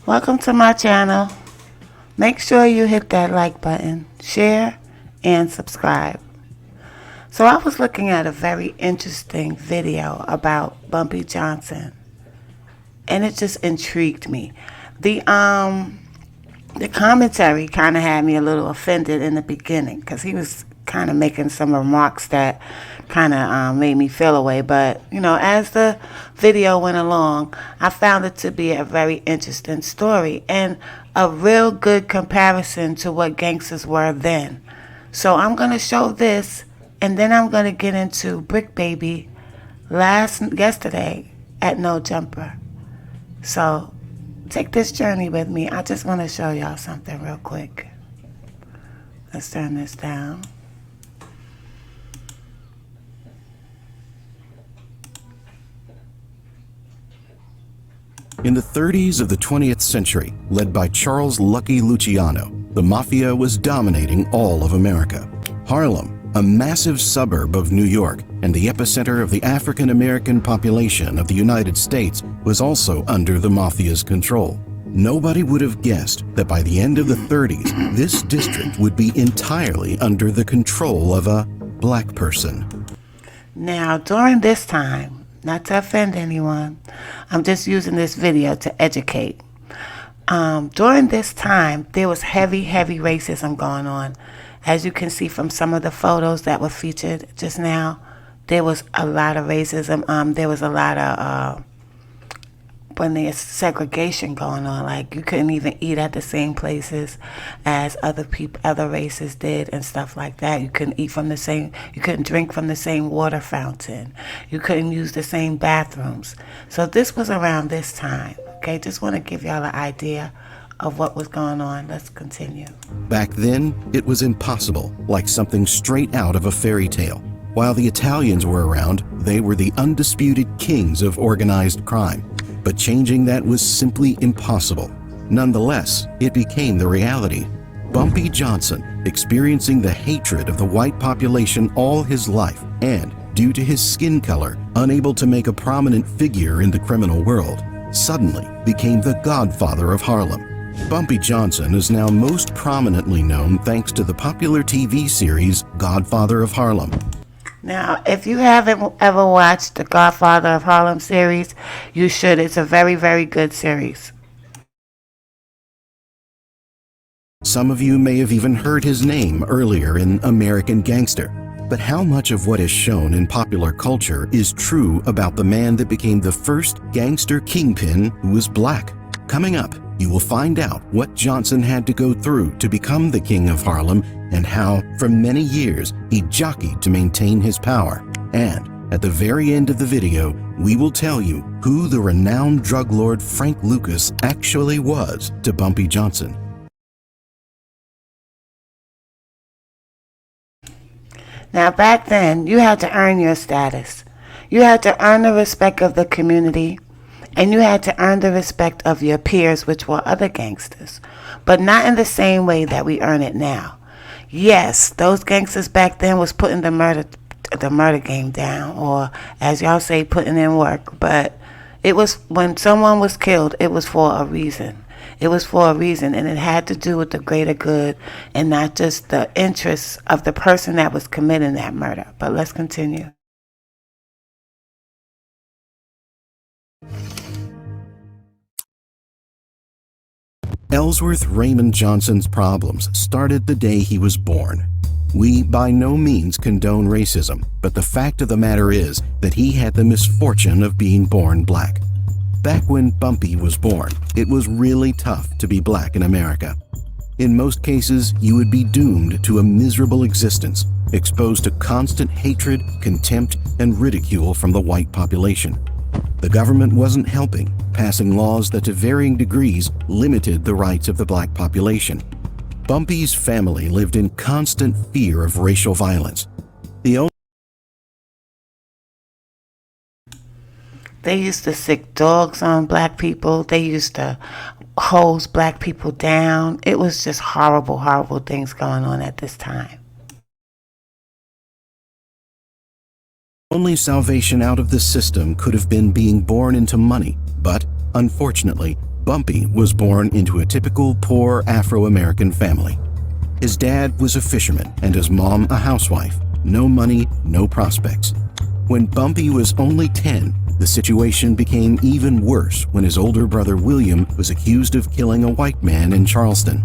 Welcome to my channel. Make sure you hit that like button, share, and subscribe. So I was looking at a very interesting video about Bumpy Johnson, and it just intrigued me. The commentary kind of had me a little offended in the beginning because he was kind of making some remarks that kind of made me feel away. But, you know, as the video went along, I found it to be a very interesting story and a real good comparison to what gangsters were then. So I'm going to show this, and then I'm going to get into Bricc Baby yesterday at No Jumper. So take this journey with me. I just want to show y'all something real quick. Let's turn this down. In the 30s of the 20th century, led by Charles Lucky Luciano, the Mafia was dominating all of America. Harlem, a massive suburb of New York and the epicenter of the African-American population of the United States, was also under the Mafia's control. Nobody would have guessed that by the end of the 30s, this district would be entirely under the control of a black person. Now, during this time, not to offend anyone, I'm just using this video to educate. During this time, there was heavy racism going on. As you can see from some of the photos that were featured just now, there was a lot of racism. There was a lot of when there's segregation going on, like you couldn't even eat at the same places as other races did and stuff like that. You couldn't drink from the same water fountain. You couldn't use the same bathrooms. So this was around this time. Okay, just want to give y'all an idea of what was going on. Let's continue. Back then, it was impossible, like something straight out of a fairy tale. While the Italians were around, they were the undisputed kings of organized crime. But changing that was simply impossible. Nonetheless, it became the reality. Bumpy Johnson, experiencing the hatred of the white population all his life, and, due to his skin color, unable to make a prominent figure in the criminal world, suddenly became the godfather of Harlem. Bumpy Johnson is now most prominently known thanks to the popular TV series Godfather of Harlem. Now, if you haven't ever watched the Godfather of Harlem series, you should. It's a very good series. Some of you may have even heard his name earlier in American Gangster. But how much of what is shown in popular culture is true about the man that became the first gangster kingpin who was black? Coming up, you will find out what Johnson had to go through to become the king of Harlem and how, for many years, he jockeyed to maintain his power. And at the very end of the video, we will tell you who the renowned drug lord Frank Lucas actually was to Bumpy Johnson. Now, back then, you had to earn your status. You had to earn the respect of the community, and you had to earn the respect of your peers, which were other gangsters, but not in the same way that we earn it now. Yes, those gangsters back then was putting the murder game down, or as y'all say, putting in work. But it was, when someone was killed, it was for a reason. It was for a reason, and it had to do with the greater good and not just the interests of the person that was committing that murder. But let's continue. Ellsworth Raymond Johnson's problems started the day he was born. We by no means condone racism, but the fact of the matter is that he had the misfortune of being born black. Back when Bumpy was born, it was really tough to be black in America. In most cases, you would be doomed to a miserable existence, exposed to constant hatred, contempt, and ridicule from the white population. The government wasn't helping, passing laws that to varying degrees limited the rights of the black population. Bumpy's family lived in constant fear of racial violence. They used to sick dogs on black people. They used to holds black people down. It was just horrible, horrible things going on at this time. Only salvation out of the system could have been being born into money, but unfortunately, Bumpy was born into a typical poor Afro-American family. His dad was a fisherman and his mom a housewife. No money, no prospects. When Bumpy was only 10, the situation became even worse when his older brother William was accused of killing a white man in Charleston.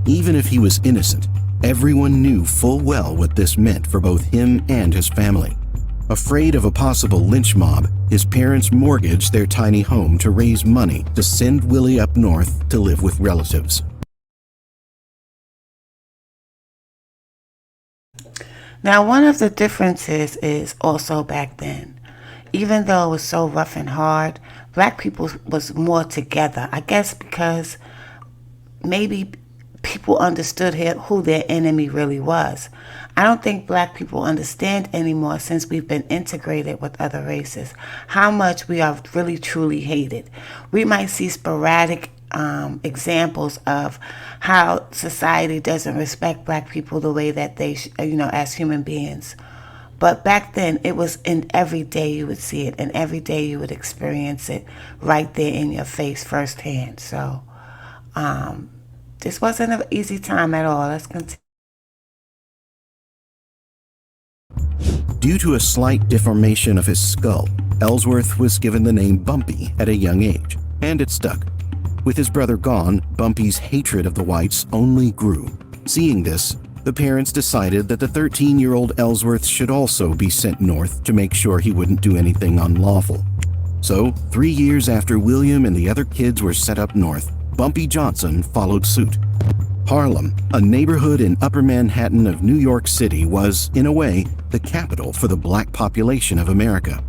Even if he was innocent, everyone knew full well what this meant for both him and his family. Afraid of a possible lynch mob, his parents mortgaged their tiny home to raise money to send Willie up north to live with relatives. Now, one of the differences is also back then, even though it was so rough and hard, black people was more together. I guess because maybe people understood who their enemy really was. I don't think black people understand anymore, since we've been integrated with other races, how much we are really truly hated. We might see sporadic examples of how society doesn't respect black people the way that they as human beings. But back then, it was in every day you would see it, and every day you would experience it right there in your face firsthand. So this wasn't an easy time at all. Let's continue. Due to a slight deformation of his skull, Ellsworth was given the name Bumpy at a young age, and it stuck. With his brother gone, Bumpy's hatred of the whites only grew. Seeing this, the parents decided that the 13-year-old Ellsworth should also be sent north to make sure he wouldn't do anything unlawful. So, 3 years after William and the other kids were set up north, Bumpy Johnson followed suit. Harlem, a neighborhood in Upper Manhattan of New York City, was, in a way, the capital for the black population of America.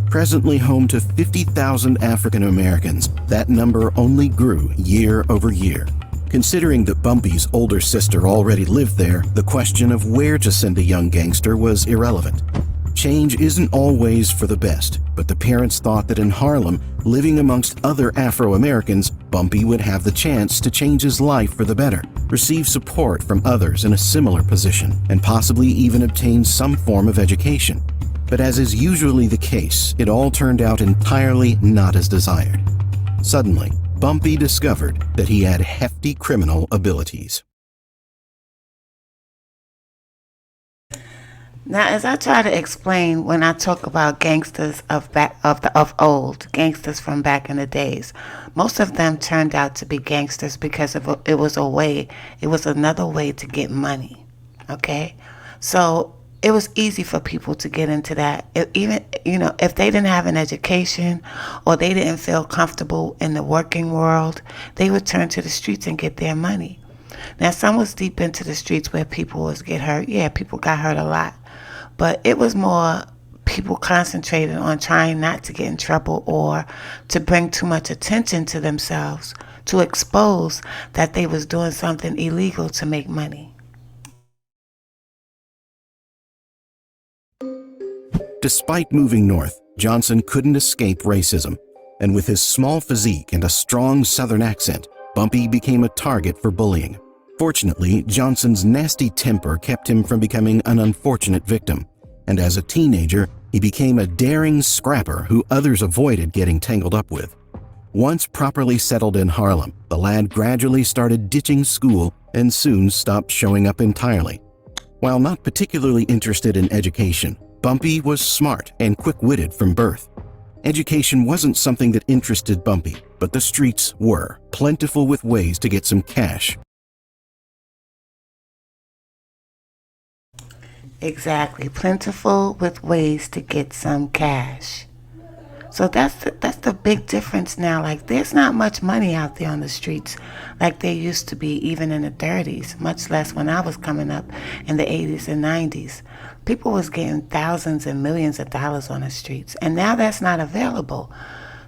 Presently home to 50,000 African Americans, that number only grew year over year. Considering that Bumpy's older sister already lived there, the question of where to send a young gangster was irrelevant. Change isn't always for the best, but the parents thought that in Harlem, living amongst other Afro-Americans, Bumpy would have the chance to change his life for the better, receive support from others in a similar position, and possibly even obtain some form of education. But as is usually the case, it all turned out entirely not as desired. Suddenly, Bumpy discovered that he had hefty criminal abilities. Now, as I try to explain when I talk about gangsters of old, gangsters from back in the days, most of them turned out to be gangsters because it was another way to get money. Okay, so it was easy for people to get into that. If they didn't have an education or they didn't feel comfortable in the working world, they would turn to the streets and get their money. Now, some was deep into the streets where people was get hurt. Yeah, people got hurt a lot. But it was more people concentrated on trying not to get in trouble or to bring too much attention to themselves, to expose that they was doing something illegal to make money. Despite moving north, Johnson couldn't escape racism, and with his small physique and a strong Southern accent, Bumpy became a target for bullying. Fortunately, Johnson's nasty temper kept him from becoming an unfortunate victim, and as a teenager, he became a daring scrapper who others avoided getting tangled up with. Once properly settled in Harlem, the lad gradually started ditching school and soon stopped showing up entirely. While not particularly interested in education, Bumpy was smart and quick-witted from birth. Education wasn't something that interested Bumpy, but the streets were, plentiful with ways to get some cash. Exactly, plentiful with ways to get some cash. So that's the big difference now. Like, there's not much money out there on the streets like there used to be, even in the 30s, much less when I was coming up in the 80s and 90s. People was getting thousands and millions of dollars on the streets, and now that's not available.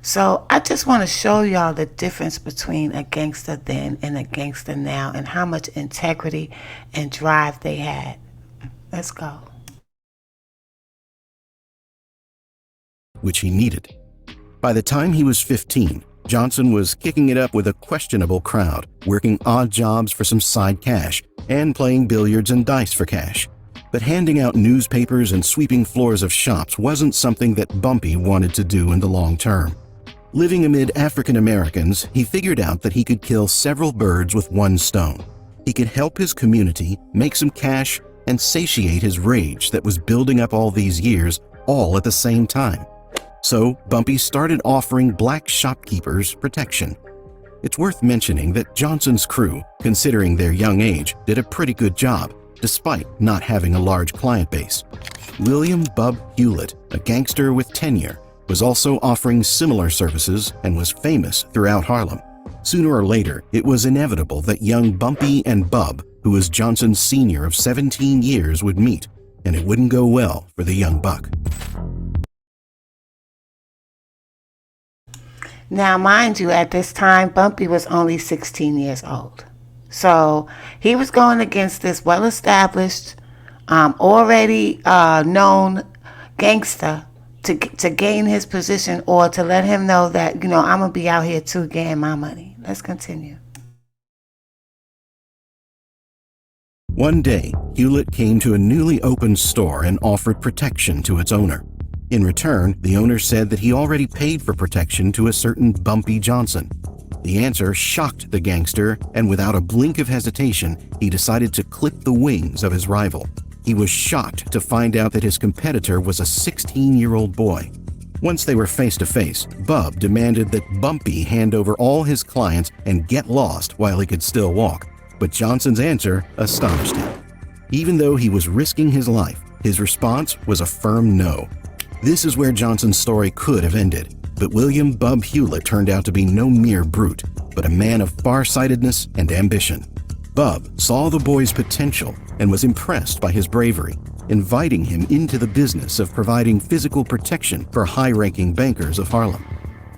So I just want to show y'all the difference between a gangster then and a gangster now, and how much integrity and drive they had. Let's go. Which he needed. By the time he was 15, Johnson was kicking it up with a questionable crowd, working odd jobs for some side cash, and playing billiards and dice for cash. But handing out newspapers and sweeping floors of shops wasn't something that Bumpy wanted to do in the long term. Living amid African Americans, he figured out that he could kill several birds with one stone. He could help his community, make some cash, and satiate his rage that was building up all these years, all at the same time. So Bumpy started offering black shopkeepers protection. It's worth mentioning that Johnson's crew, considering their young age, did a pretty good job, despite not having a large client base. William "Bub" Hewlett, a gangster with tenure, was also offering similar services and was famous throughout Harlem. Sooner or later, it was inevitable that young Bumpy and Bub, who was Johnson's senior of 17 years, would meet, and it wouldn't go well for the young buck. Now, mind you, at this time, Bumpy was only 16 years old. So he was going against this well-established, already known gangster to gain his position, or to let him know that, I'm going to be out here too getting my money. Let's continue. One day, Hewlett came to a newly opened store and offered protection to its owner. In return, the owner said that he already paid for protection to a certain Bumpy Johnson. The answer shocked the gangster, and without a blink of hesitation, he decided to clip the wings of his rival. He was shocked to find out that his competitor was a 16-year-old boy. Once they were face to face, Bub demanded that Bumpy hand over all his clients and get lost while he could still walk. But Johnson's answer astonished him. Even though he was risking his life, his response was a firm no. This is where Johnson's story could have ended, but William "Bub" Hewlett turned out to be no mere brute, but a man of farsightedness and ambition. Bub saw the boy's potential and was impressed by his bravery, inviting him into the business of providing physical protection for high-ranking bankers of Harlem.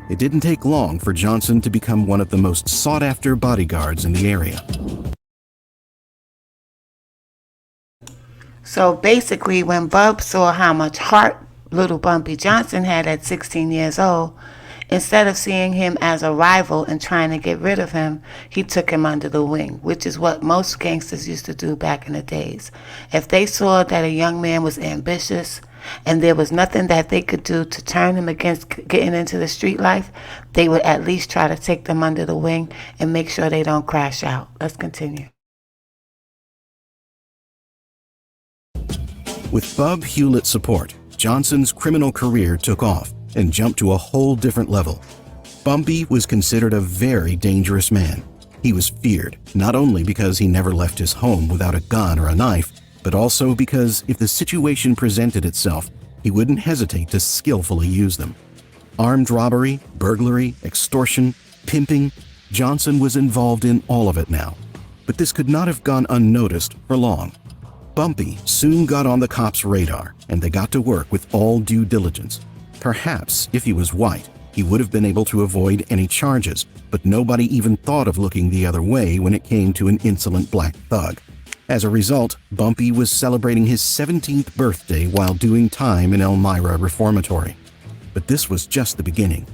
It didn't take long for Johnson to become one of the most sought-after bodyguards in the area. So basically, when Bub saw how much heart little Bumpy Johnson had at 16 years old, instead of seeing him as a rival and trying to get rid of him, he took him under the wing, which is what most gangsters used to do back in the days. If they saw that a young man was ambitious and there was nothing that they could do to turn him against getting into the street life, they would at least try to take them under the wing and make sure they don't crash out. Let's continue. With Bub Hewlett's support, Johnson's criminal career took off and jumped to a whole different level. Bumpy was considered a very dangerous man. He was feared, not only because he never left his home without a gun or a knife, but also because if the situation presented itself, he wouldn't hesitate to skillfully use them. Armed robbery, burglary, extortion, pimping, Johnson was involved in all of it now. But this could not have gone unnoticed for long. Bumpy soon got on the cops' radar, and they got to work with all due diligence. Perhaps, if he was white, he would have been able to avoid any charges, but nobody even thought of looking the other way when it came to an insolent black thug. As a result, Bumpy was celebrating his 17th birthday while doing time in Elmira Reformatory. But this was just the beginning.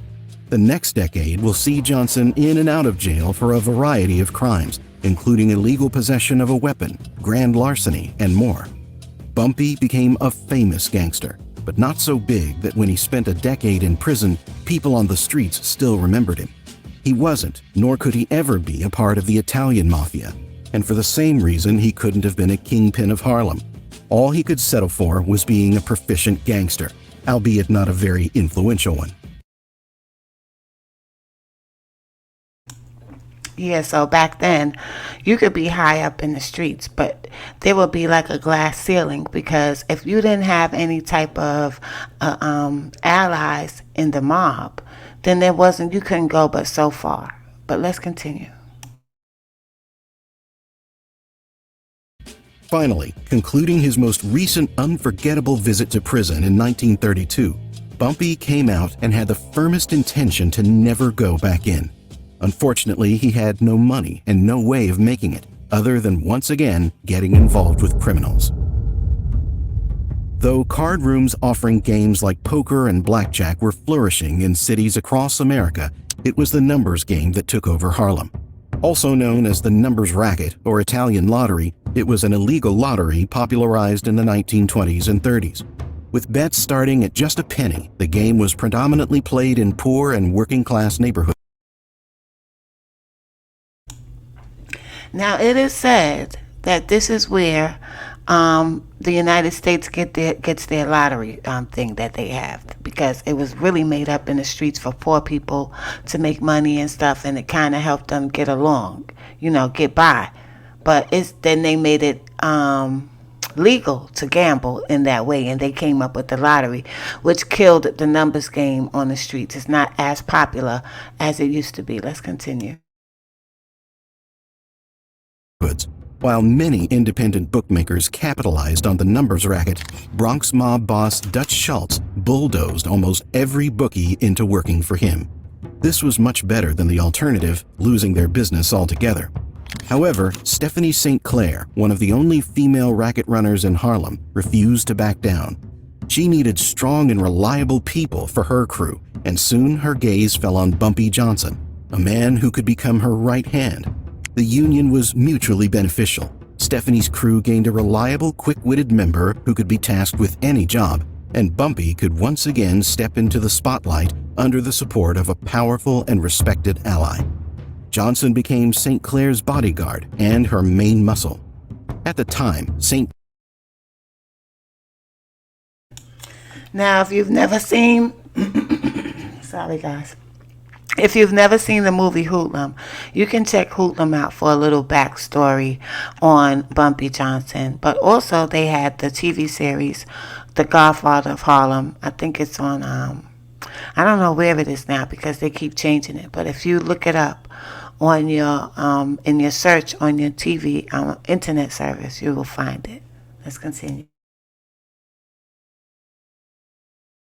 The next decade will see Johnson in and out of jail for a variety of crimes, including illegal possession of a weapon, grand larceny, and more. Bumpy became a famous gangster, but not so big that when he spent a decade in prison, people on the streets still remembered him. He wasn't, nor could he ever be, a part of the Italian mafia, and for the same reason he couldn't have been a kingpin of Harlem. All he could settle for was being a proficient gangster, albeit not a very influential one. Yeah, so back then, you could be high up in the streets, but there would be like a glass ceiling, because if you didn't have any type of allies in the mob, then you couldn't go but so far. But let's continue. Finally, concluding his most recent unforgettable visit to prison in 1932, Bumpy came out and had the firmest intention to never go back in. Unfortunately, he had no money and no way of making it, other than once again getting involved with criminals. Though card rooms offering games like poker and blackjack were flourishing in cities across America, it was the numbers game that took over Harlem. Also known as the numbers racket or Italian lottery, it was an illegal lottery popularized in the 1920s and 30s. With bets starting at just a penny, the game was predominantly played in poor and working-class neighborhoods. Now, it is said that this is where the United States gets their lottery thing that they have, because it was really made up in the streets for poor people to make money and stuff, and it kind of helped them get along, get by. But then they made it legal to gamble in that way, and they came up with the lottery, which killed the numbers game on the streets. It's not as popular as it used to be. Let's continue. While many independent bookmakers capitalized on the numbers racket, Bronx mob boss Dutch Schultz bulldozed almost every bookie into working for him. This was much better than the alternative, losing their business altogether. However, Stephanie St. Clair, one of the only female racket runners in Harlem, refused to back down. She needed strong and reliable people for her crew, and soon her gaze fell on Bumpy Johnson, a man who could become her right hand. The union was mutually beneficial. Stephanie's crew gained a reliable, quick-witted member who could be tasked with any job, and Bumpy could once again step into the spotlight under the support of a powerful and respected ally. Johnson became St. Clair's bodyguard and her main muscle. At the time, Now, if you've never seen, sorry guys, if you've never seen the movie Hoodlum, you can check Hoodlum out for a little backstory on Bumpy Johnson. But also they had the TV series, The Godfather of Harlem. I think it's on, I don't know where it is now because they keep changing it. But if you look it up on your, in your search on your TV, internet service, you will find it. Let's continue.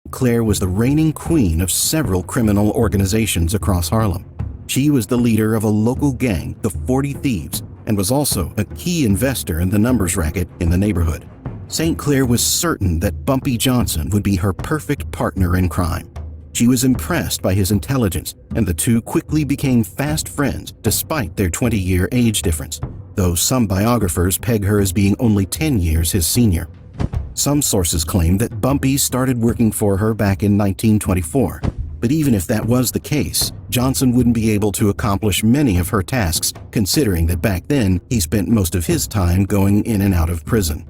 Claire was the reigning queen of several criminal organizations across Harlem. She was the leader of a local gang, the 40 Thieves, and was also a key investor in the numbers racket in the neighborhood. St. Clair was certain that Bumpy Johnson would be her perfect partner in crime. She was impressed by his intelligence, and the two quickly became fast friends despite their 20-year age difference, though some biographers peg her as being only 10 years his senior. Some sources claim that Bumpy started working for her back in 1924, but even if that was the case, Johnson wouldn't be able to accomplish many of her tasks, considering that back then he spent most of his time going in and out of prison.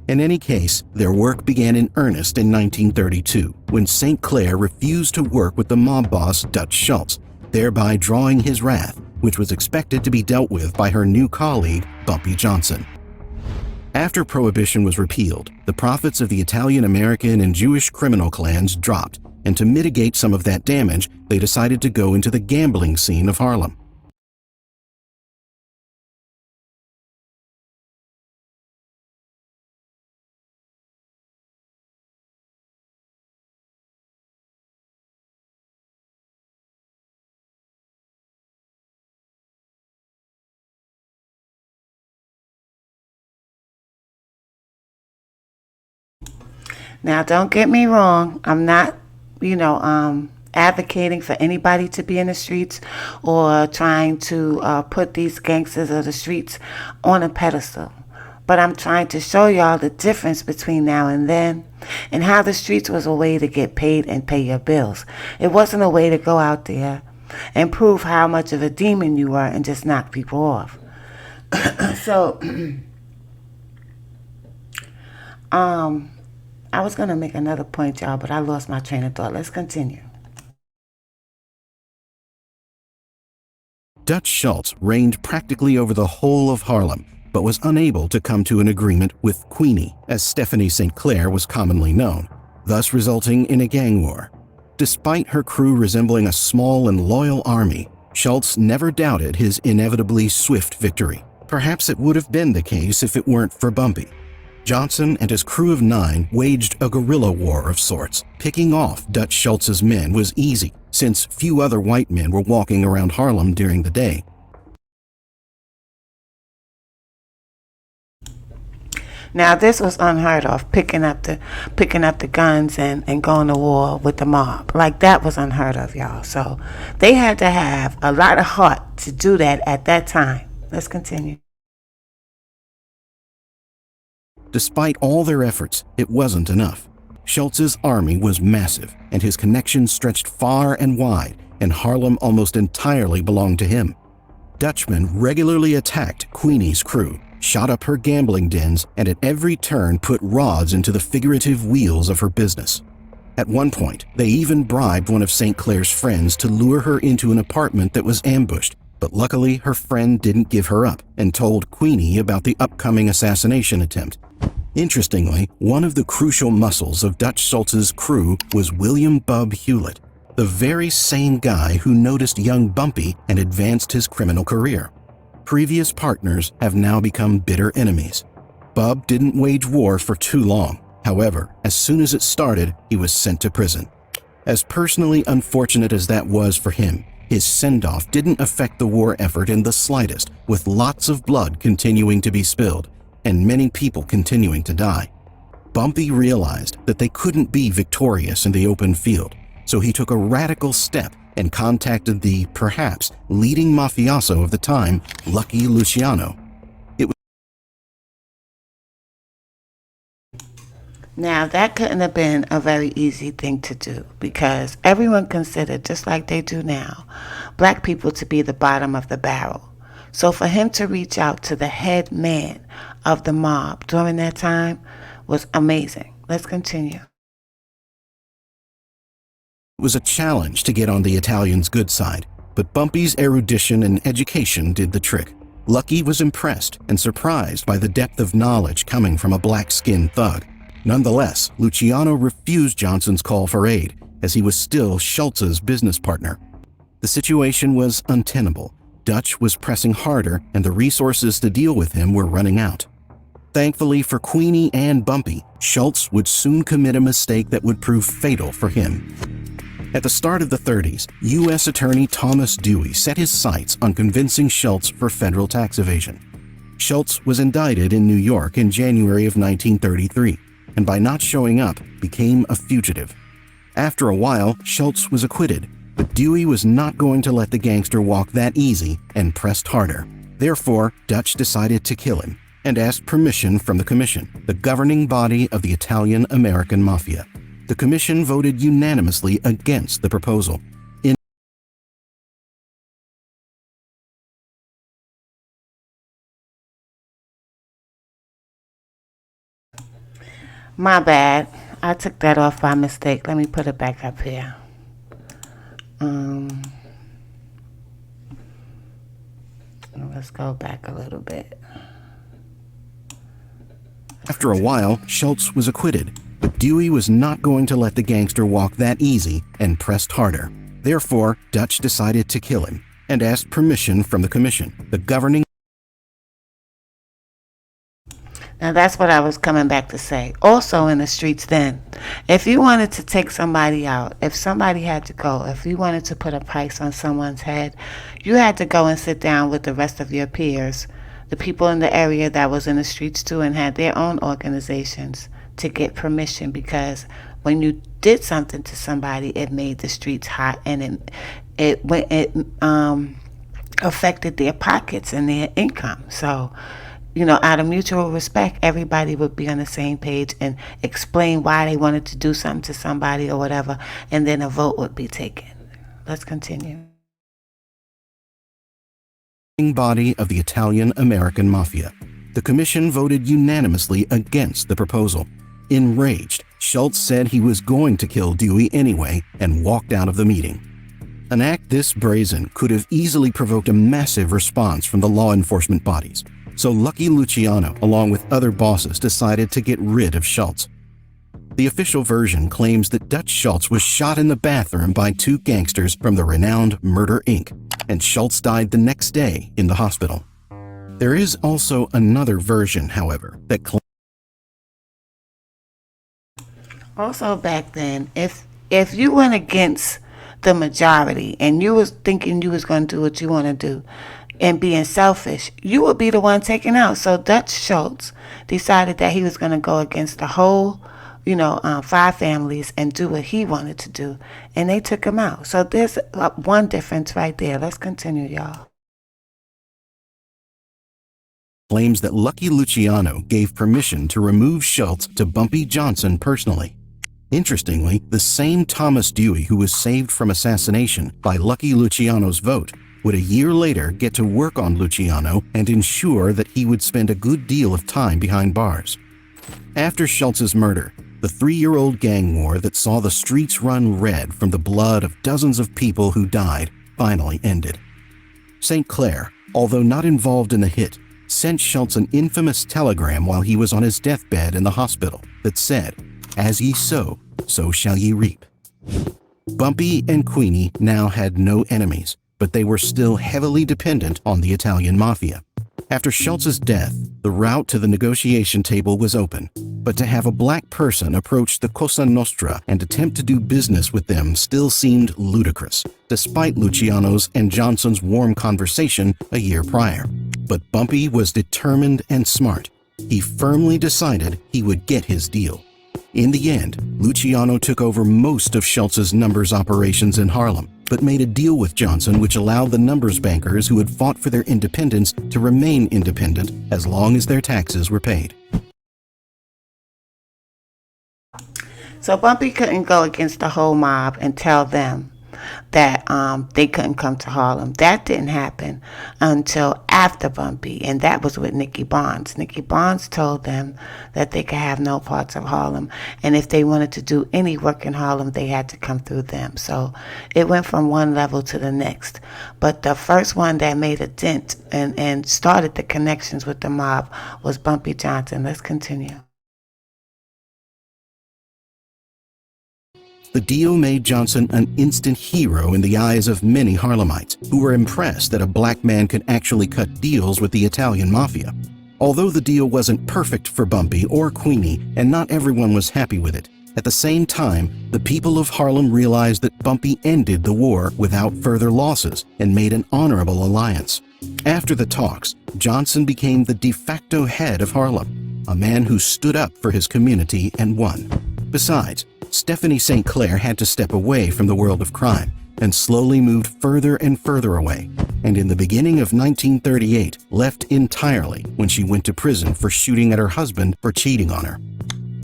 In any case, their work began in earnest in 1932, when St. Clair refused to work with the mob boss Dutch Schultz, thereby drawing his wrath, which was expected to be dealt with by her new colleague, Bumpy Johnson. After Prohibition was repealed, the profits of the Italian American and Jewish criminal clans dropped, and to mitigate some of that damage, they decided to go into the gambling scene of Harlem. Now, don't get me wrong. I'm not, advocating for anybody to be in the streets or trying to put these gangsters of the streets on a pedestal. But I'm trying to show y'all the difference between now and then, and how the streets was a way to get paid and pay your bills. It wasn't a way to go out there and prove how much of a demon you were and just knock people off. So, I was going to make another point, y'all, but I lost my train of thought. Let's continue. Dutch Schultz reigned practically over the whole of Harlem, but was unable to come to an agreement with Queenie, as Stephanie St. Clair was commonly known, thus resulting in a gang war. Despite her crew resembling a small and loyal army, Schultz never doubted his inevitably swift victory. Perhaps it would have been the case if it weren't for Bumpy. Johnson and his crew of 9 waged a guerrilla war of sorts. Picking off Dutch Schultz's men was easy, since few other white men were walking around Harlem during the day. Now this was unheard of, picking up the guns and going to war with the mob. Like that was unheard of, y'all. So they had to have a lot of heart to do that at that time. Let's continue. Despite all their efforts, it wasn't enough. Schultz's army was massive, and his connections stretched far and wide, and Harlem almost entirely belonged to him. Dutchmen regularly attacked Queenie's crew, shot up her gambling dens, and at every turn put rods into the figurative wheels of her business. At one point, they even bribed one of St. Clair's friends to lure her into an apartment that was ambushed, but luckily her friend didn't give her up and told Queenie about the upcoming assassination attempt. Interestingly, one of the crucial muscles of Dutch Schultz's crew was William "Bub" Hewlett, the very same guy who noticed young Bumpy and advanced his criminal career. Previous partners have now become bitter enemies. Bub didn't wage war for too long. However, as soon as it started, he was sent to prison. As personally unfortunate as that was for him, his send-off didn't affect the war effort in the slightest, with lots of blood continuing to be spilled and many people continuing to die. Bumpy realized that they couldn't be victorious in the open field, so he took a radical step and contacted the, perhaps, leading mafioso of the time, Lucky Luciano. Now, that couldn't have been a very easy thing to do because everyone considered, just like they do now, black people to be the bottom of the barrel. So for him to reach out to the head man of the mob during that time was amazing. Let's continue. It was a challenge to get on the Italians' good side, but Bumpy's erudition and education did the trick. Lucky was impressed and surprised by the depth of knowledge coming from a black-skinned thug. Nonetheless, Luciano refused Johnson's call for aid, as he was still Schultz's business partner. The situation was untenable. Dutch was pressing harder, and the resources to deal with him were running out. Thankfully for Queenie and Bumpy, Schultz would soon commit a mistake that would prove fatal for him. At the start of the 30s, U.S. Attorney Thomas Dewey set his sights on convincing Schultz for federal tax evasion. Schultz was indicted in New York in January of 1933, and by not showing up, became a fugitive. After a while, Schultz was acquitted, but Dewey was not going to let the gangster walk that easy and pressed harder. Therefore, Dutch decided to kill him and asked permission from the Commission, the governing body of the Italian-American Mafia. The Commission voted unanimously against the proposal. My bad. I took that off by mistake. Let me put it back up here. Let's go back a little bit. After a while, Schultz was acquitted, but Dewey was not going to let the gangster walk that easy and pressed harder. Therefore, Dutch decided to kill him and asked permission from the Commission, the governing. Now that's what I was coming back to say. Also in the streets then, if you wanted to take somebody out, if somebody had to go, if you wanted to put a price on someone's head, you had to go and sit down with the rest of your peers, the people in the area that was in the streets too and had their own organizations to get permission, because when you did something to somebody, it made the streets hot and it affected their pockets and their income. So, you know, out of mutual respect, everybody would be on the same page and explain why they wanted to do something to somebody or whatever, and then a vote would be taken. Let's continue. Body of the Italian-American Mafia. The Commission voted unanimously against the proposal. Enraged, Schultz said he was going to kill Dewey anyway and walked out of the meeting. An act this brazen could have easily provoked a massive response from the law enforcement bodies. So Lucky Luciano, along with other bosses, decided to get rid of Schultz. The official version claims that Dutch Schultz was shot in the bathroom by two gangsters from the renowned Murder, Inc., and Schultz died the next day in the hospital. There is also another version, however, that claims. Also back then, if you went against the majority and you was thinking you was going to do what you want to do, and being selfish, you would be the one taken out. So Dutch Schultz decided that he was going to go against the whole, 5 families and do what he wanted to do. And they took him out. So there's one difference right there. Let's continue, y'all. Claims that Lucky Luciano gave permission to remove Schultz to Bumpy Johnson personally. Interestingly, the same Thomas Dewey who was saved from assassination by Lucky Luciano's vote would a year later get to work on Luciano and ensure that he would spend a good deal of time behind bars. After Schultz's murder, the 3-year-old gang war that saw the streets run red from the blood of dozens of people who died finally ended. St. Clair, although not involved in the hit, sent Schultz an infamous telegram while he was on his deathbed in the hospital that said, "As ye sow, so shall ye reap." Bumpy and Queenie now had no enemies, but they were still heavily dependent on the Italian mafia. After Schultz's death, the route to the negotiation table was open, but to have a black person approach the Cosa Nostra and attempt to do business with them still seemed ludicrous, despite Luciano's and Johnson's warm conversation a year prior. But Bumpy was determined and smart. He firmly decided he would get his deal. In the end, Luciano took over most of Schultz's numbers operations in Harlem, but made a deal with Johnson which allowed the numbers bankers who had fought for their independence to remain independent as long as their taxes were paid. So Bumpy couldn't go against the whole mob and tell them that they couldn't come to Harlem. That didn't happen until after Bumpy, and that was with Nicky Barnes. Nicky Barnes told them that they could have no parts of Harlem, and if they wanted to do any work in Harlem, they had to come through them. So it went from one level to the next. But the first one that made a dent and started the connections with the mob was Bumpy Johnson. Let's continue. The deal made Johnson an instant hero in the eyes of many Harlemites, who were impressed that a black man could actually cut deals with the Italian mafia. Although the deal wasn't perfect for Bumpy or Queenie, and not everyone was happy with it, at the same time, the people of Harlem realized that Bumpy ended the war without further losses and made an honorable alliance. After the talks, Johnson became the de facto head of Harlem, a man who stood up for his community and won. Besides, Stephanie St. Clair had to step away from the world of crime and slowly moved further and further away, and in the beginning of 1938 left entirely when she went to prison for shooting at her husband for cheating on her.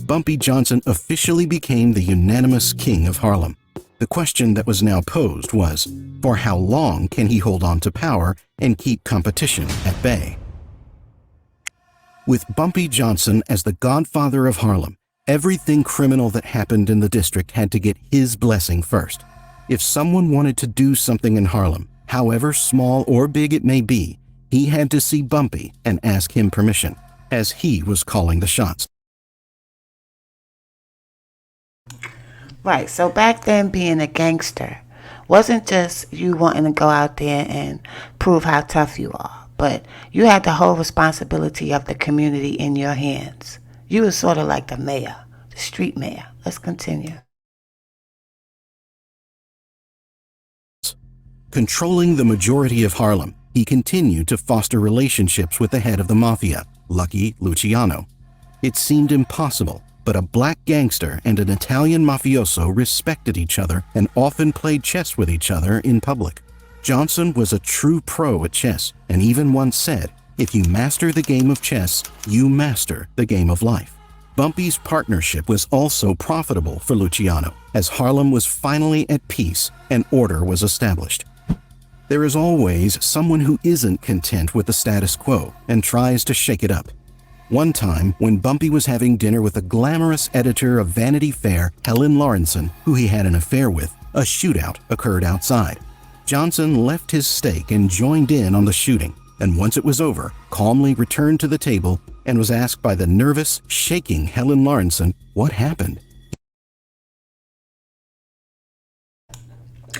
Bumpy Johnson officially became the unanimous king of Harlem. The question that was now posed was, for how long can he hold on to power and keep competition at bay? With Bumpy Johnson as the godfather of Harlem, everything criminal that happened in the district had to get his blessing first. If someone wanted to do something in Harlem, however small or big it may be, he had to see Bumpy and ask him permission, as he was calling the shots. Right, so back then being a gangster wasn't just you wanting to go out there and prove how tough you are, but you had the whole responsibility of the community in your hands. You were sort of like the mayor, the street mayor. Let's continue. Controlling the majority of Harlem, he continued to foster relationships with the head of the mafia, Lucky Luciano. It seemed impossible, but a black gangster and an Italian mafioso respected each other and often played chess with each other in public. Johnson was a true pro at chess and even once said, "If you master the game of chess, you master the game of life." Bumpy's partnership was also profitable for Luciano, as Harlem was finally at peace and order was established. There is always someone who isn't content with the status quo and tries to shake it up. One time, when Bumpy was having dinner with a glamorous editor of Vanity Fair, Helen Lawrenson, who he had an affair with, a shootout occurred outside. Johnson left his stake and joined in on the shooting, and once it was over, calmly returned to the table and was asked by the nervous, shaking Helen Lawrenson what happened.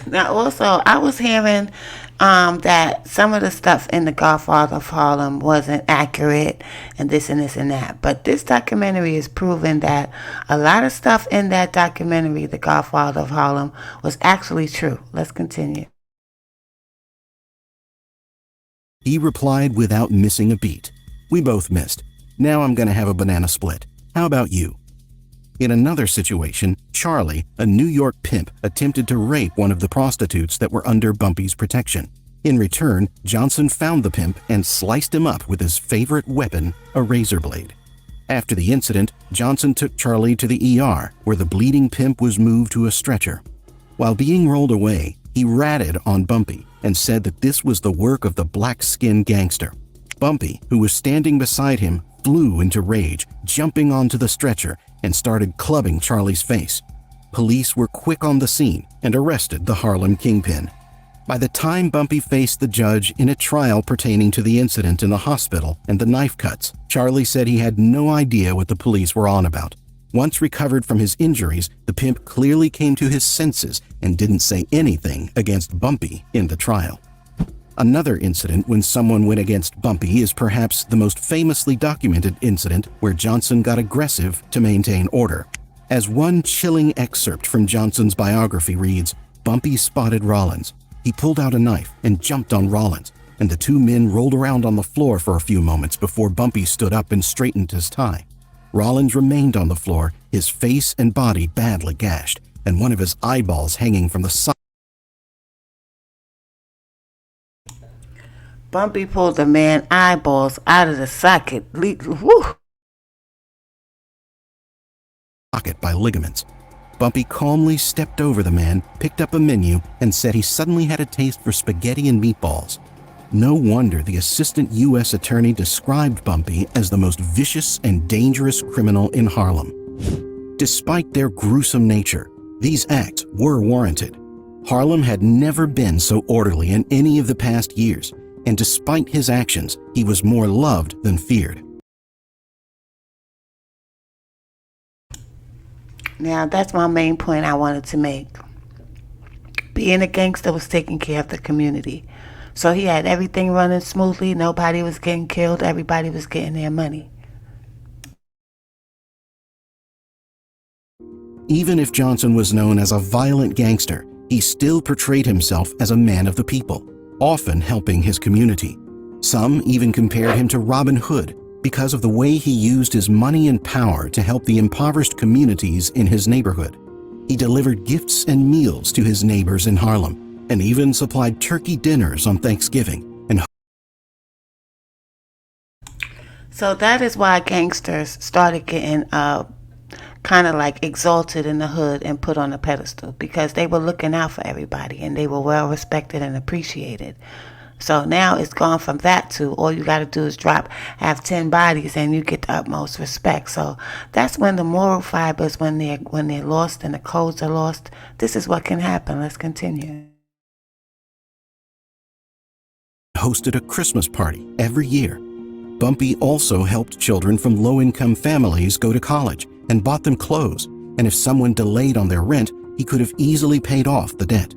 Now, also, I was hearing that some of the stuff in The Godfather of Harlem wasn't accurate and this and this and that. But this documentary is proving that a lot of stuff in that documentary, The Godfather of Harlem, was actually true. Let's continue. He replied without missing a beat. "We both missed. Now I'm gonna have a banana split. How about you?" In another situation, Charlie, a New York pimp, attempted to rape one of the prostitutes that were under Bumpy's protection. In return, Johnson found the pimp and sliced him up with his favorite weapon, a razor blade. After the incident, Johnson took Charlie to the ER, where the bleeding pimp was moved to a stretcher. While being rolled away, he ratted on Bumpy and said that this was the work of the black-skinned gangster. Bumpy, who was standing beside him, flew into rage, jumping onto the stretcher and started clubbing Charlie's face. Police were quick on the scene and arrested the Harlem kingpin. By the time Bumpy faced the judge in a trial pertaining to the incident in the hospital and the knife cuts, Charlie said he had no idea what the police were on about. Once recovered from his injuries, the pimp clearly came to his senses and didn't say anything against Bumpy in the trial. Another incident when someone went against Bumpy is perhaps the most famously documented incident where Johnson got aggressive to maintain order. As one chilling excerpt from Johnson's biography reads, Bumpy spotted Rollins. He pulled out a knife and jumped on Rollins, and the two men rolled around on the floor for a few moments before Bumpy stood up and straightened his tie. Rollins remained on the floor, his face and body badly gashed, and one of his eyeballs hanging from the side. Bumpy pulled the man's eyeballs out of the socket. By ligaments. Bumpy calmly stepped over the man, picked up a menu, and said he suddenly had a taste for spaghetti and meatballs. No wonder the assistant U.S. attorney described Bumpy as the most vicious and dangerous criminal in Harlem. Despite their gruesome nature, these acts were warranted. Harlem had never been so orderly in any of the past years, and despite his actions, he was more loved than feared. Now, that's my main point I wanted to make. Being a gangster was taking care of the community. So he had everything running smoothly. Nobody was getting killed. Everybody was getting their money. Even if Johnson was known as a violent gangster, he still portrayed himself as a man of the people, often helping his community. Some even compared him to Robin Hood because of the way he used his money and power to help the impoverished communities in his neighborhood. He delivered gifts and meals to his neighbors in Harlem, and even supplied turkey dinners on Thanksgiving. And so that is why gangsters started getting kind of like exalted in the hood and put on a pedestal, because they were looking out for everybody and they were well respected and appreciated. So now it's gone from that to all you got to do is have 10 bodies and you get the utmost respect. So that's when the moral fibers, when they're lost and the codes are lost, this is what can happen. Let's continue. Hosted a Christmas party every year. Bumpy also helped children from low-income families go to college and bought them clothes, and if someone delayed on their rent, he could have easily paid off the debt.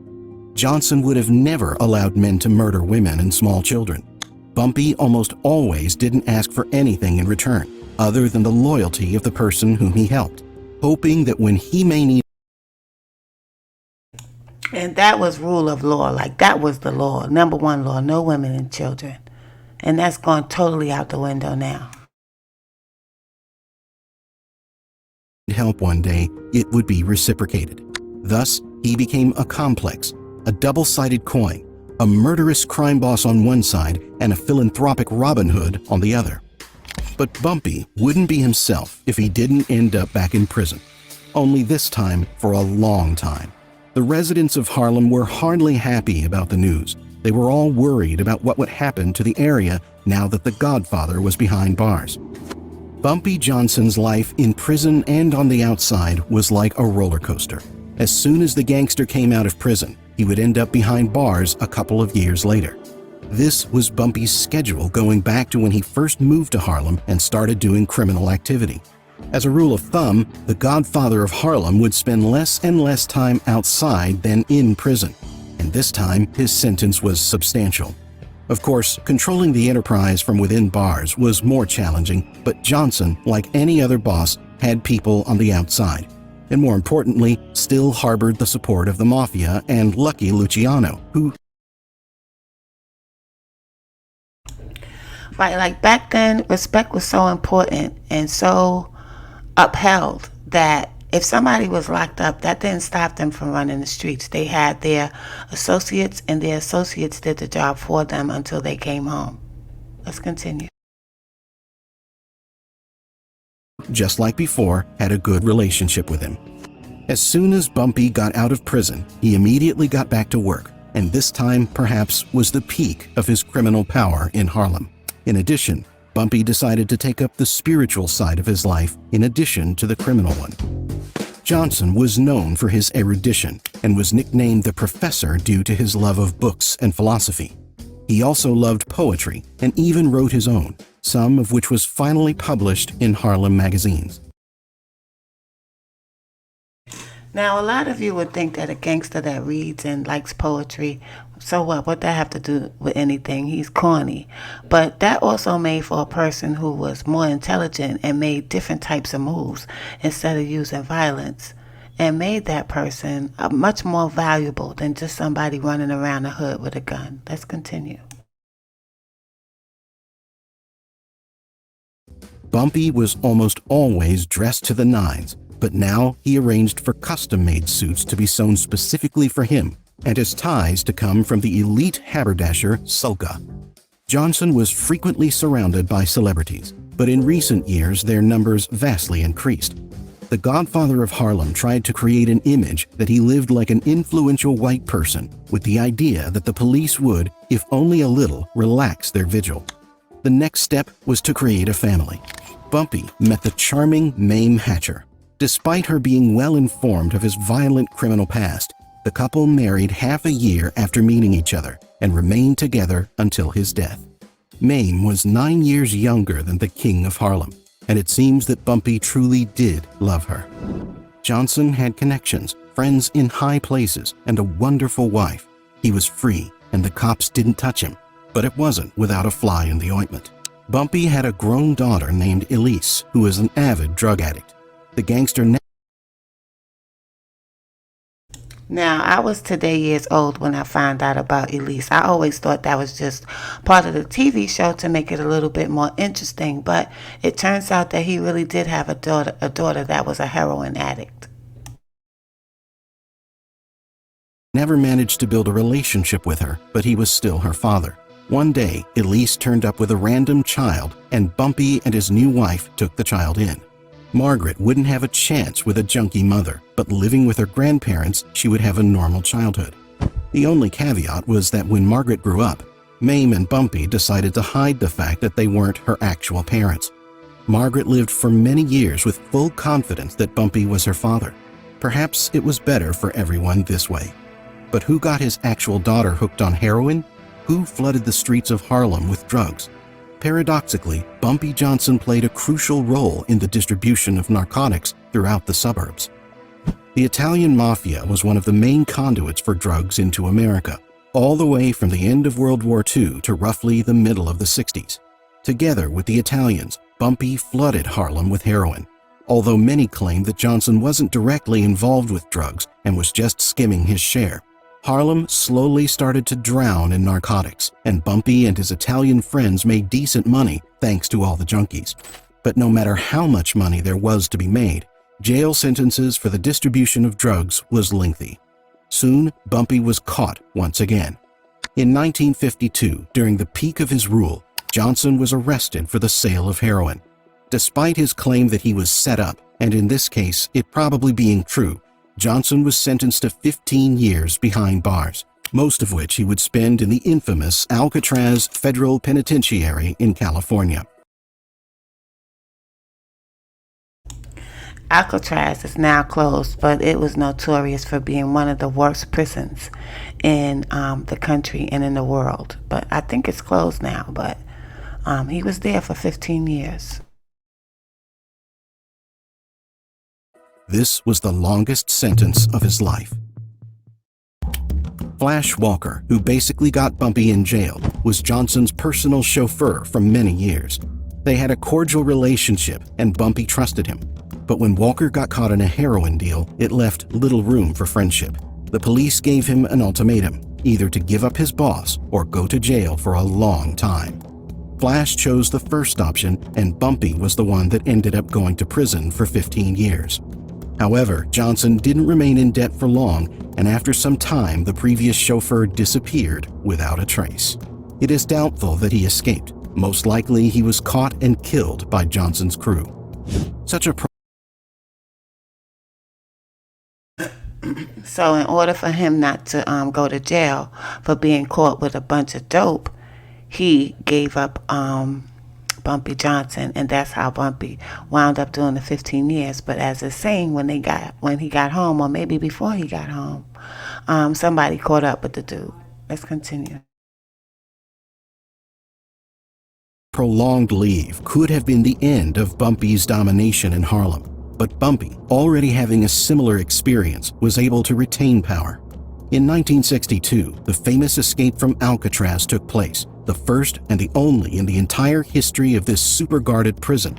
Johnson would have never allowed men to murder women and small children. Bumpy almost always didn't ask for anything in return, other than the loyalty of the person whom he helped, hoping that when he may need. And that was rule of law. Like, that was the law. Number one law, no women and children. And that's gone totally out the window now. Help one day, it would be reciprocated. Thus, he became a complex, a double-sided coin, a murderous crime boss on one side and a philanthropic Robin Hood on the other. But Bumpy wouldn't be himself if he didn't end up back in prison. Only this time for a long time. The residents of Harlem were hardly happy about the news. They were all worried about what would happen to the area now that the Godfather was behind bars. Bumpy Johnson's life in prison and on the outside was like a roller coaster. As soon as the gangster came out of prison, he would end up behind bars a couple of years later. This was Bumpy's schedule going back to when he first moved to Harlem and started doing criminal activity. As a rule of thumb, the Godfather of Harlem would spend less and less time outside than in prison, and this time his sentence was substantial. Of course, controlling the enterprise from within bars was more challenging, but Johnson, like any other boss, had people on the outside, and more importantly, still harbored the support of the Mafia and Lucky Luciano, who Right, like back then, respect was so important and so upheld that if somebody was locked up, that didn't stop them from running the streets. They had their associates, and their associates did the job for them until they came home. Let's continue. Just like before, had a good relationship with him. As soon as Bumpy got out of prison, he immediately got back to work, and this time perhaps was the peak of his criminal power in Harlem. In addition, Bumpy decided to take up the spiritual side of his life in addition to the criminal one. Johnson was known for his erudition and was nicknamed the Professor due to his love of books and philosophy. He also loved poetry and even wrote his own, some of which was finally published in Harlem magazines. Now, a lot of you would think that a gangster that reads and likes poetry, so what? What that have to do with anything? He's corny. But that also made for a person who was more intelligent and made different types of moves instead of using violence, and made that person much more valuable than just somebody running around the hood with a gun. Let's continue. Bumpy was almost always dressed to the nines, but now he arranged for custom-made suits to be sewn specifically for him, and his ties to come from the elite haberdasher Sulka. Johnson was frequently surrounded by celebrities, but in recent years their numbers vastly increased. The godfather of Harlem tried to create an image that he lived like an influential white person, with the idea that the police would, if only a little, relax their vigil. The next step was to create a family. Bumpy met the charming Mame Hatcher. Despite her being well informed of his violent criminal past, the couple married half a year after meeting each other and remained together until his death. Mame was 9 years younger than the King of Harlem, and it seems that Bumpy truly did love her. Johnson had connections, friends in high places, and a wonderful wife. He was free, and the cops didn't touch him, but it wasn't without a fly in the ointment. Bumpy had a grown daughter named Elise, who was an avid drug addict. The gangster Now, I was today years old when I found out about Elise. I always thought that was just part of the TV show to make it a little bit more interesting, but it turns out that he really did have a daughter that was a heroin addict. never managed to build a relationship with her, but he was still her father. One day, Elise turned up with a random child, and Bumpy and his new wife took the child in. Margaret wouldn't have a chance with a junkie mother, but living with her grandparents, she would have a normal childhood. The only caveat was that when Margaret grew up, Mame and Bumpy decided to hide the fact that they weren't her actual parents. Margaret lived for many years with full confidence that Bumpy was her father. Perhaps it was better for everyone this way. But who got his actual daughter hooked on heroin? Who flooded the streets of Harlem with drugs? Paradoxically, Bumpy Johnson played a crucial role in the distribution of narcotics throughout the suburbs. The Italian mafia was one of the main conduits for drugs into America, all the way from the end of World War II to roughly the middle of the 60s. Together with the Italians, Bumpy flooded Harlem with heroin, although many claim that Johnson wasn't directly involved with drugs and was just skimming his share. Harlem slowly started to drown in narcotics, and Bumpy and his Italian friends made decent money thanks to all the junkies. But no matter how much money there was to be made, jail sentences for the distribution of drugs was lengthy. Soon, Bumpy was caught once again. In 1952, during the peak of his rule, Johnson was arrested for the sale of heroin. Despite his claim that he was set up, and in this case, it probably being true, Johnson was sentenced to 15 years behind bars, most of which he would spend in the infamous Alcatraz Federal Penitentiary in California. Alcatraz is now closed, but it was notorious for being one of the worst prisons in the country and in the world. But I think it's closed now, but he was there for 15 years. This was the longest sentence of his life. Flash Walker, who basically got Bumpy in jail, was Johnson's personal chauffeur for many years. They had a cordial relationship, and Bumpy trusted him. But when Walker got caught in a heroin deal, it left little room for friendship. The police gave him an ultimatum, either to give up his boss or go to jail for a long time. Flash chose the first option, and Bumpy was the one that ended up going to prison for 15 years. However, Johnson didn't remain in debt for long, and after some time, the previous chauffeur disappeared without a trace. It is doubtful that he escaped. Most likely, he was caught and killed by Johnson's crew. So in order for him not to go to jail for being caught with a bunch of dope, he gave up Bumpy Johnson, and that's how Bumpy wound up doing the 15 years. But as it's saying, when he got home, or maybe before he got home, somebody caught up with the dude. Let's continue. Prolonged leave could have been the end of Bumpy's domination in Harlem, but Bumpy, already having a similar experience, was able to retain power. In 1962, the famous escape from Alcatraz took place, the first and the only in the entire history of this super-guarded prison.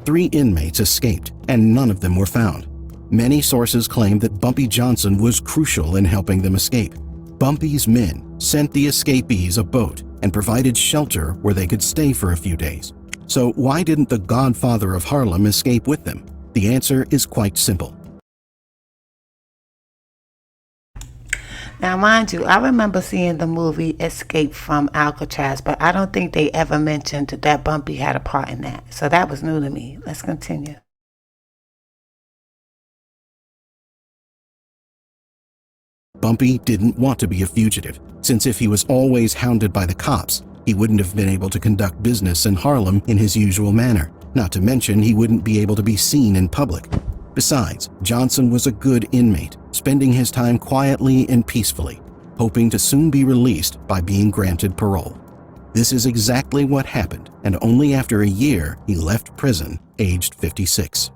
3 inmates escaped, and none of them were found. Many sources claim that Bumpy Johnson was crucial in helping them escape. Bumpy's men sent the escapees a boat and provided shelter where they could stay for a few days. So why didn't the godfather of Harlem escape with them? The answer is quite simple. Now, mind you, I remember seeing the movie Escape from Alcatraz, but I don't think they ever mentioned that Bumpy had a part in that. So that was new to me. Let's continue. Bumpy didn't want to be a fugitive, since if he was always hounded by the cops, he wouldn't have been able to conduct business in Harlem in his usual manner. Not to mention, he wouldn't be able to be seen in public. Besides, Johnson was a good inmate, spending his time quietly and peacefully, hoping to soon be released by being granted parole. This is exactly what happened, and only after a year he left prison, aged 56.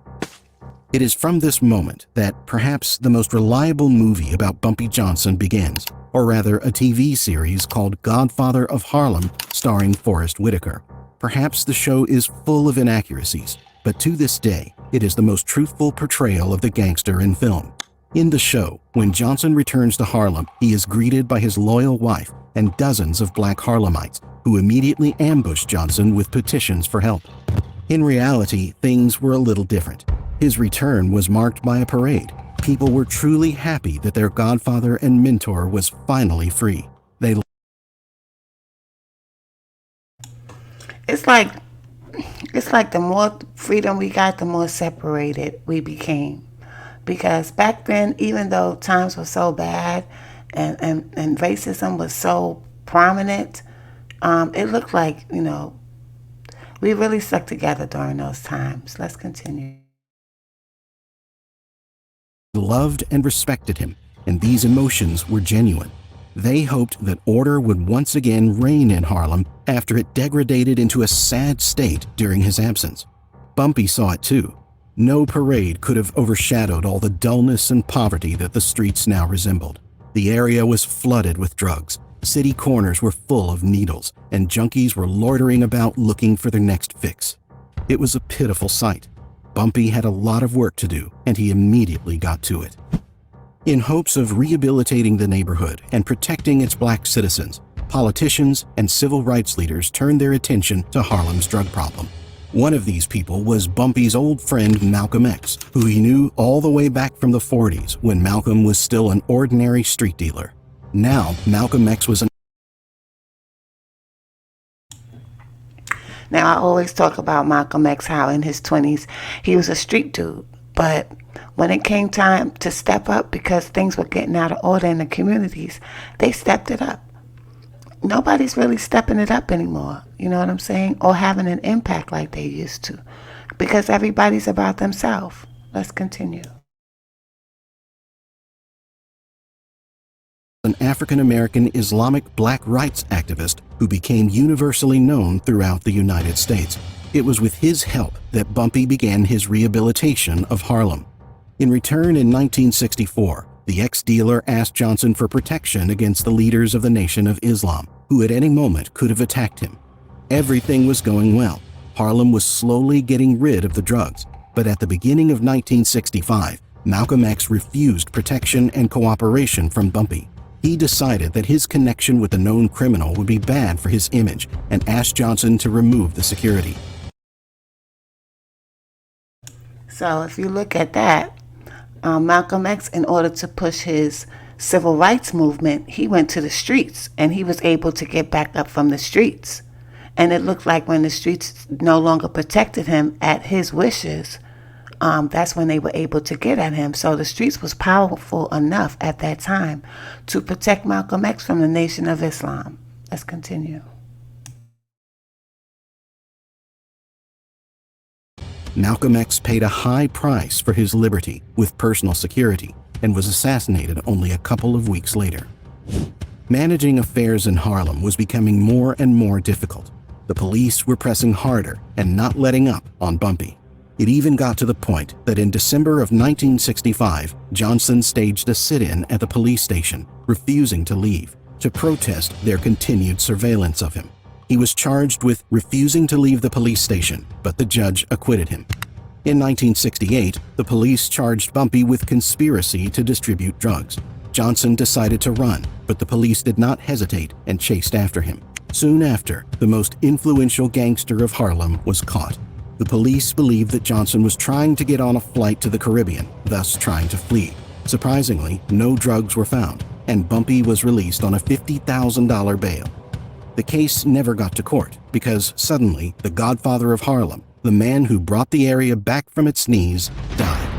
It is from this moment that perhaps the most reliable movie about Bumpy Johnson begins, or rather a TV series called Godfather of Harlem starring Forrest Whitaker. Perhaps the show is full of inaccuracies, but to this day, it is the most truthful portrayal of the gangster in film. In the show, when Johnson returns to Harlem, he is greeted by his loyal wife and dozens of black Harlemites who immediately ambush Johnson with petitions for help. In reality, things were a little different. His return was marked by a parade. People were truly happy that their godfather and mentor was finally free. It's like the more freedom we got, the more separated we became. Because back then, even though times were so bad and racism was so prominent, it looked like, we really stuck together during those times. Let's continue. Loved and respected him, and these emotions were genuine. They hoped that order would once again reign in Harlem after it degraded into a sad state during his absence. Bumpy saw it too. No parade could have overshadowed all the dullness and poverty that the streets now resembled. The area was flooded with drugs. City corners were full of needles, and junkies were loitering about looking for their next fix. It was a pitiful sight. Bumpy had a lot of work to do, and he immediately got to it. In hopes of rehabilitating the neighborhood and protecting its black citizens, politicians and civil rights leaders turned their attention to Harlem's drug problem. One of these people was Bumpy's old friend Malcolm X, who he knew all the way back from the 40s when Malcolm was still an ordinary street dealer. Now, Malcolm X was Now, I always talk about Malcolm X, how in his 20s he was a street dude. But when it came time to step up because things were getting out of order in the communities, they stepped it up. Nobody's really stepping it up anymore, you know what I'm saying? Or having an impact like they used to. Because everybody's about themselves. Let's continue. An African-American Islamic black rights activist who became universally known throughout the United States. It was with his help that Bumpy began his rehabilitation of Harlem. In return, in 1964, the ex-dealer asked Johnson for protection against the leaders of the Nation of Islam, who at any moment could have attacked him. Everything was going well. Harlem was slowly getting rid of the drugs. But at the beginning of 1965, Malcolm X refused protection and cooperation from Bumpy. He decided that his connection with the known criminal would be bad for his image and asked Johnson to remove the security. So if you look at that, Malcolm X, in order to push his civil rights movement, he went to the streets, and he was able to get back up from the streets. And it looked like when the streets no longer protected him at his wishes, that's when they were able to get at him. So the streets was powerful enough at that time to protect Malcolm X from the Nation of Islam. Let's continue. Malcolm X paid a high price for his liberty with personal security and was assassinated only a couple of weeks later. Managing affairs in Harlem was becoming more and more difficult. The police were pressing harder and not letting up on Bumpy. It even got to the point that in December of 1965, Johnson staged a sit-in at the police station, refusing to leave, to protest their continued surveillance of him. He was charged with refusing to leave the police station, but the judge acquitted him. In 1968, the police charged Bumpy with conspiracy to distribute drugs. Johnson decided to run, but the police did not hesitate and chased after him. Soon after, the most influential gangster of Harlem was caught. The police believed that Johnson was trying to get on a flight to the Caribbean, thus trying to flee. Surprisingly, no drugs were found, and Bumpy was released on a $50,000 bail. The case never got to court because suddenly the godfather of Harlem, the man who brought the area back from its knees, died.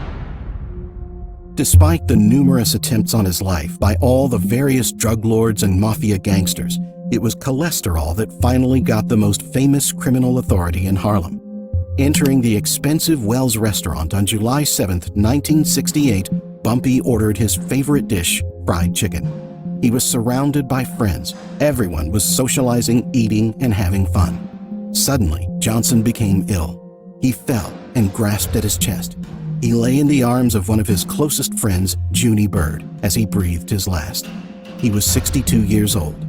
Despite the numerous attempts on his life by all the various drug lords and mafia gangsters, it was cholesterol that finally got the most famous criminal authority in Harlem. Entering the expensive Wells restaurant on July 7, 1968, Bumpy ordered his favorite dish, fried chicken. He was surrounded by friends. Everyone was socializing, eating, and having fun. Suddenly, Johnson became ill. He fell and grasped at his chest. He lay in the arms of one of his closest friends, Junie Bird, as he breathed his last. He was 62 years old.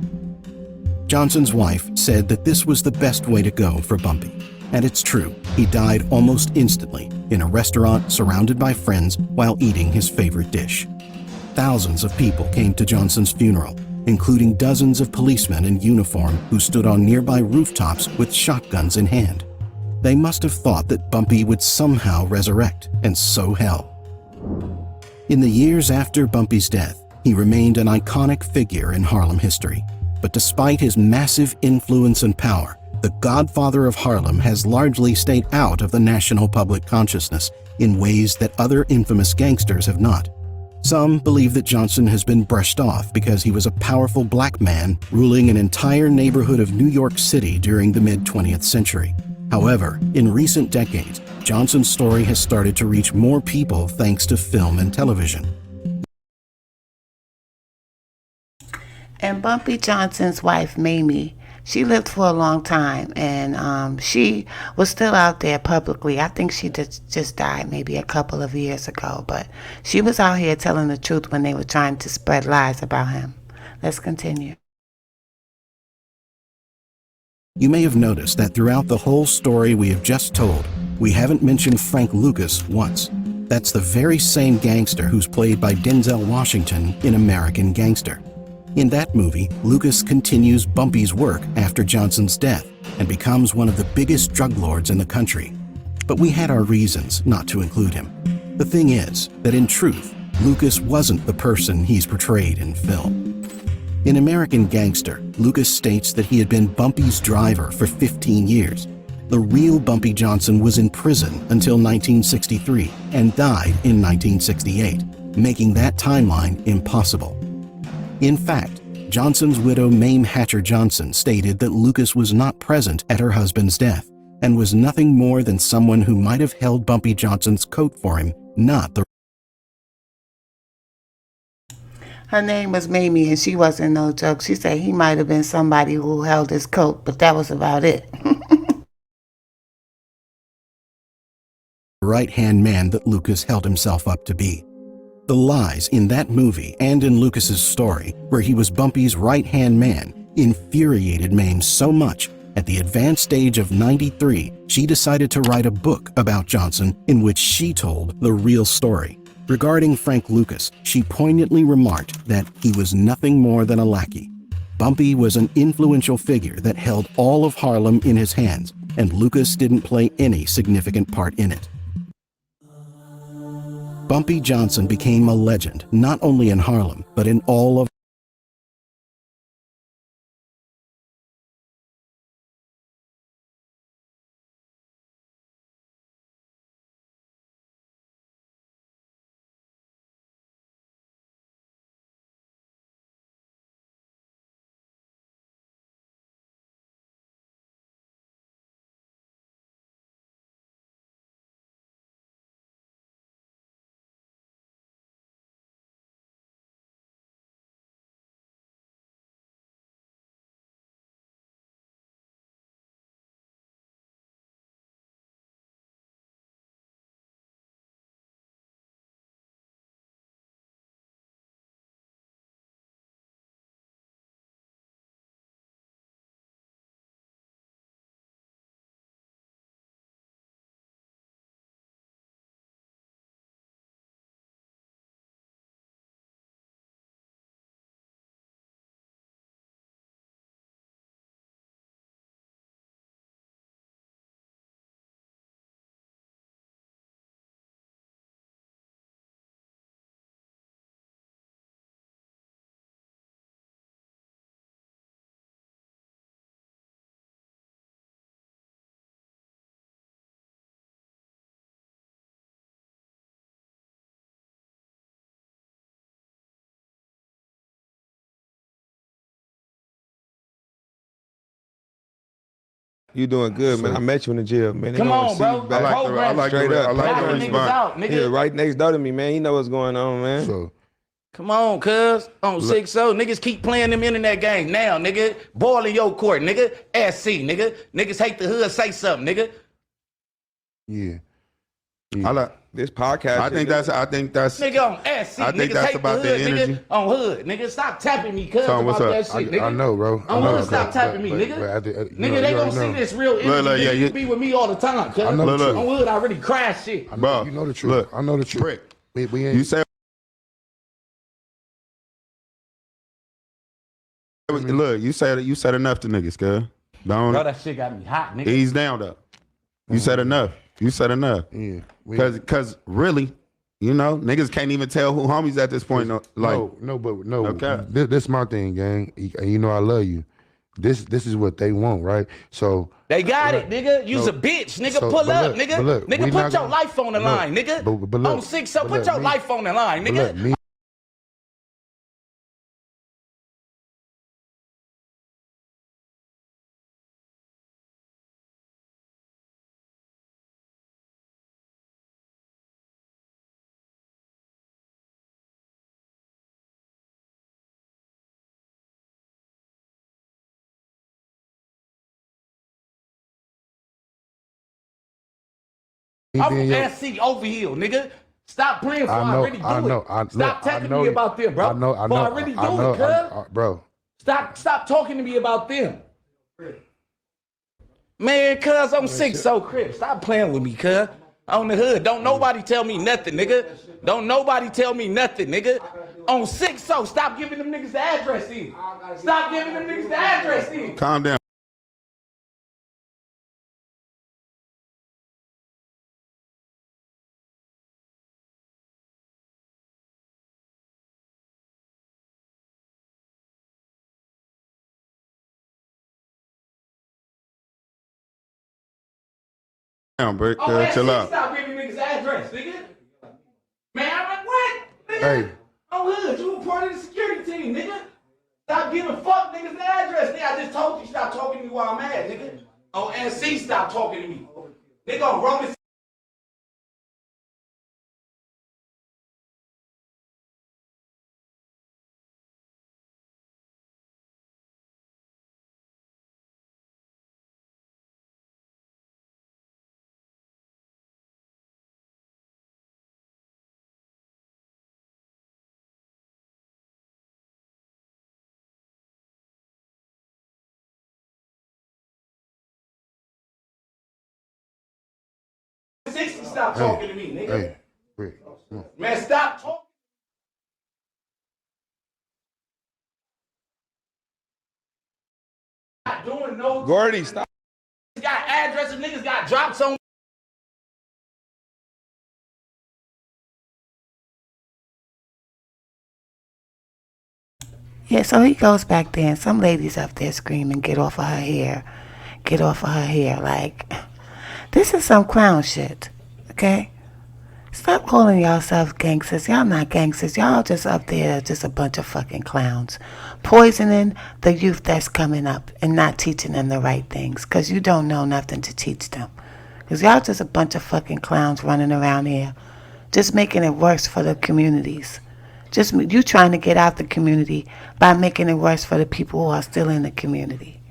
Johnson's wife said that this was the best way to go for Bumpy. And it's true, he died almost instantly in a restaurant surrounded by friends while eating his favorite dish. Thousands of people came to Johnson's funeral, including dozens of policemen in uniform who stood on nearby rooftops with shotguns in hand. They must have thought that Bumpy would somehow resurrect, and so hell. In the years after Bumpy's death, he remained an iconic figure in Harlem history. But despite his massive influence and power, the godfather of Harlem has largely stayed out of the national public consciousness in ways that other infamous gangsters have not. Some believe that Johnson has been brushed off because he was a powerful black man ruling an entire neighborhood of New York City during the mid-20th century. However, in recent decades, Johnson's story has started to reach more people thanks to film and television. And Bumpy Johnson's wife, Mamie, she lived for a long time, and she was still out there publicly. I think she just died maybe a couple of years ago, but she was out here telling the truth when they were trying to spread lies about him. Let's continue. You may have noticed that throughout the whole story we have just told, we haven't mentioned Frank Lucas once. That's the very same gangster who's played by Denzel Washington in American Gangster. In that movie, Lucas continues Bumpy's work after Johnson's death and becomes one of the biggest drug lords in the country. But we had our reasons not to include him. The thing is that in truth, Lucas wasn't the person he's portrayed in film. In American Gangster, Lucas states that he had been Bumpy's driver for 15 years. The real Bumpy Johnson was in prison until 1963 and died in 1968, making that timeline impossible. In fact, Johnson's widow Mame Hatcher Johnson stated that Lucas was not present at her husband's death and was nothing more than someone who might have held Bumpy Johnson's coat for him, not the... Her name was Mamie, and she wasn't no joke. She said he might have been somebody who held his coat, but that was about it. right-hand man that Lucas held himself up to be. The lies in that movie and in Lucas's story, where he was Bumpy's right-hand man, infuriated Mame so much, at the advanced age of 93, she decided to write a book about Johnson in which she told the real story. Regarding Frank Lucas, she poignantly remarked that he was nothing more than a lackey. Bumpy was an influential figure that held all of Harlem in his hands, and Lucas didn't play any significant part in it. Bumpy Johnson became a legend, not only in Harlem, but in all of You doing good, man. I met you in the jail, man. They Come gonna on, see you bro. back. I like straight up. knocking niggas out, nigga. Yeah, right next door to me, man. You know what's going on, man. So Come on, cuz. On 6-0. Niggas keep playing them internet games now, nigga. Ball in your court, nigga. SC, nigga. Niggas hate the hood, say something, nigga. yeah. I like this podcast. I think that's Nigga on SC. I think niggas that's hate about the the hood, energy. nigga. On hood. Nigga, stop tapping me, cuz, Tom, about what's that up? shit, nigga. I know, bro. I On know, hood, stop but- tapping me, but- nigga. but you Nigga, know, they you gonna already see know. this real energy. Look, yeah, nigga. you- You be with me all the time, cuz. I know the truth. On hood, I really crash shit. I know, Bro, you know the truth. look, I know the truth. Bricc, We ain't. you said. Look, you said enough to niggas, cuz. Bro, Don't that shit got me hot, nigga. ease down though. You said enough. You said enough. Yeah. Cause really, you know, niggas can't even tell who homies at this point. No, like, no. Okay. This my thing, gang. And you know I love you. This is what they want, right? So They got it, nigga. You's a bitch, nigga. So, Pull but up, look, nigga. but look, we Nigga, not put your gonna- life on the look, line, nigga. but look, On 6-0, but put look, your me- life on the line, but nigga. look, me. I'm being from your- SC over here, nigga. Stop playing before I, know, really do I know, it. I Stop know, telling I know me you. about them, bro. I know, Before I really do I know, it, cuz. bro. Stop talking to me about them. Man, cuz I'm 6-0, Crip. Stop playing with me, cuz. On the hood. Don't nobody tell me nothing, nigga. Don't nobody tell me nothing, nigga. On 6-0, stop giving them niggas the address then. Stop giving them niggas the address then. calm down. Down, Bricc. On Chill SC, out. stop giving niggas the address, nigga. Man, I'm like, what? Nigga? Hey. On hood, you a part of the security team, nigga. Stop giving fuck niggas the address, nigga. I just told you stop talking to me while I'm mad, nigga. On NC, stop talking to me. They gonna roll this. Stop talking to me, nigga. Hey, Bricc. Man, stop talking. Not doing no. Gordy, stop. Got addresses, niggas got drops on. Yeah, so he goes back there and some lady's up there screaming, get off of her hair. Get off of her hair. Like, this is some clown shit, okay? Stop calling yourselves gangsters. Y'all not gangsters. Y'all just up there just a bunch of fucking clowns. Poisoning the youth that's coming up and not teaching them the right things because you don't know nothing to teach them. Because y'all just a bunch of fucking clowns running around here just making it worse for the communities. Just you trying to get out the community by making it worse for the people who are still in the community.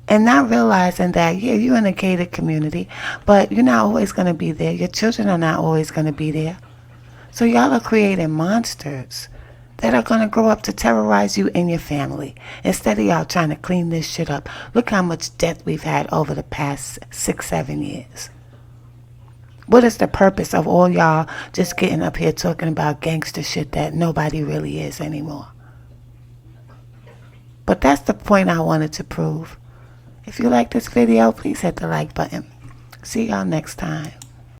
And not realizing that, yeah, you're in a gated community, but you're not always going to be there. Your children are not always going to be there. So y'all are creating monsters that are going to grow up to terrorize you and your family. Instead of y'all trying to clean this shit up. Look how much death we've had over the past 6-7 years. What is the purpose of all y'all just getting up here talking about gangster shit that nobody really is anymore? But that's the point I wanted to prove. If you like this video, please hit the like button. See y'all next time.